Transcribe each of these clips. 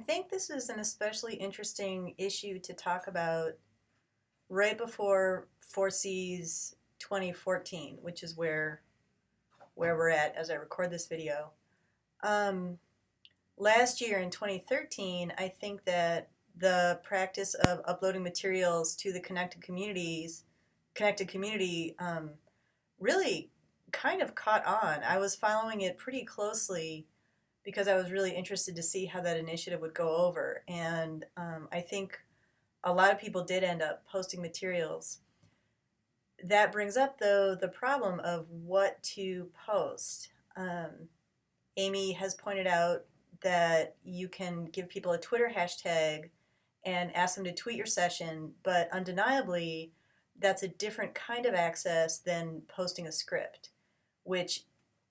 think this is an especially interesting issue to talk about right before 4C's 2014, which is where we're at as I record this video. Um, Last year in 2013, I think that the practice of uploading materials to the connected community, really kind of caught on. I was following it pretty closely because I was really interested to see how that initiative would go over. And I think a lot of people did end up posting materials. That brings up, though, the problem of what to post. Amy has pointed out that you can give people a Twitter hashtag and ask them to tweet your session, but undeniably, that's a different kind of access than posting a script, which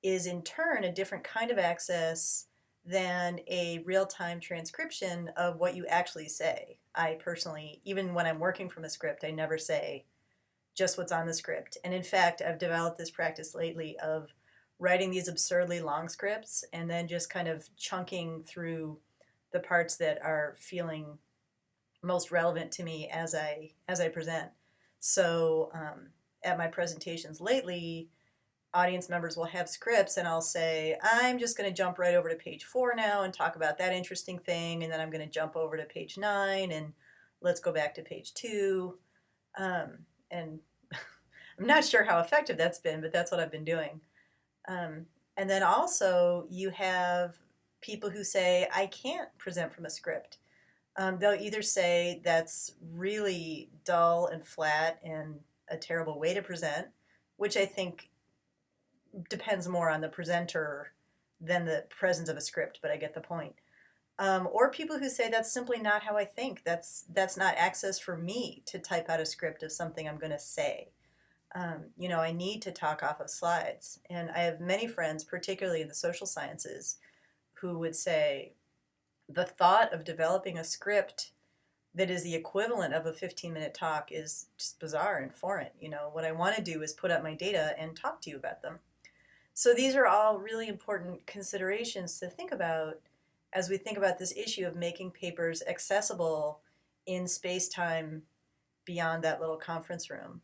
is in turn a different kind of access than a real-time transcription of what you actually say. I personally, even when I'm working from a script, I never say just what's on the script. And in fact, I've developed this practice lately of writing these absurdly long scripts and then just kind of chunking through the parts that are feeling most relevant to me as I present. So at my presentations lately, audience members will have scripts and I'll say, I'm just going to jump right over to page 4 now and talk about that interesting thing, and then I'm going to jump over to page 9 and let's go back to page 2. And I'm not sure how effective that's been, but that's what I've been doing. And then also you have people who say, I can't present from a script. They'll either say that's really dull and flat and a terrible way to present, which I think depends more on the presenter than the presence of a script, but I get the point. Or people who say that's simply not how I think. That's not access for me to type out a script of something I'm going to say. I need to talk off of slides. And I have many friends, particularly in the social sciences, who would say the thought of developing a script that is the equivalent of a 15-minute talk is just bizarre and foreign. What I want to do is put up my data and talk to you about them. So these are all really important considerations to think about as we think about this issue of making papers accessible in space-time beyond that little conference room.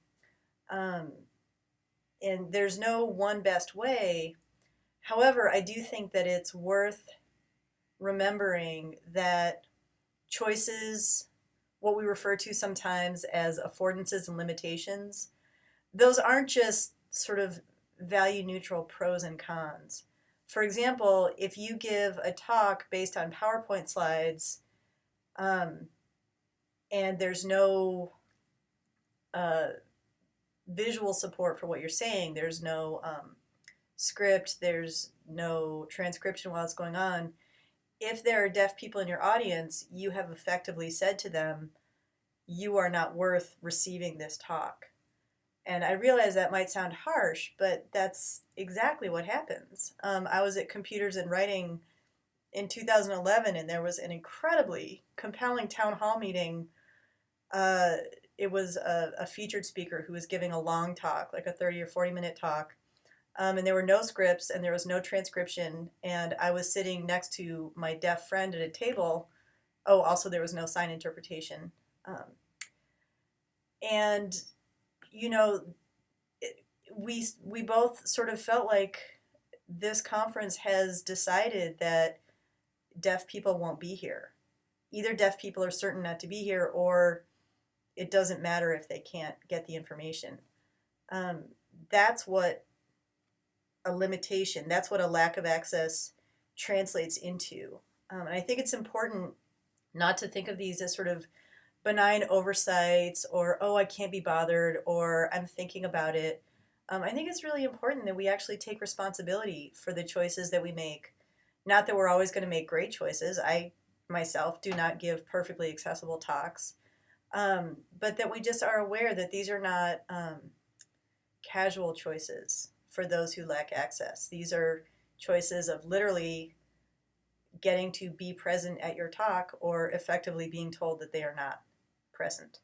And there's no one best way. However, I do think that it's worth remembering that choices, what we refer to sometimes as affordances and limitations, those aren't just sort of value neutral pros and cons. For example, if you give a talk based on PowerPoint slides, and there's no visual support for what you're saying, there's no script, there's no transcription while it's going on, if there are deaf people in your audience, you have effectively said to them, you are not worth receiving this talk. And I realize that might sound harsh, but that's exactly what happens. I was at Computers and Writing in 2011, and there was an incredibly compelling town hall meeting. It was a featured speaker who was giving a long talk, like a 30 or 40-minute talk. And there were no scripts, and there was no transcription. And I was sitting next to my deaf friend at a table. Oh, also there was no sign interpretation. And we both sort of felt like this conference has decided that deaf people won't be here. Either deaf people are certain not to be here, or it doesn't matter if they can't get the information. That's what a limitation, that's what a lack of access translates into. And I think it's important not to think of these as sort of benign oversights or, oh, I can't be bothered, or I'm thinking about it. I think it's really important that we actually take responsibility for the choices that we make. Not that we're always going to make great choices. I myself do not give perfectly accessible talks, but that we just are aware that these are not casual choices for those who lack access. These are choices of literally getting to be present at your talk or effectively being told that they are not present.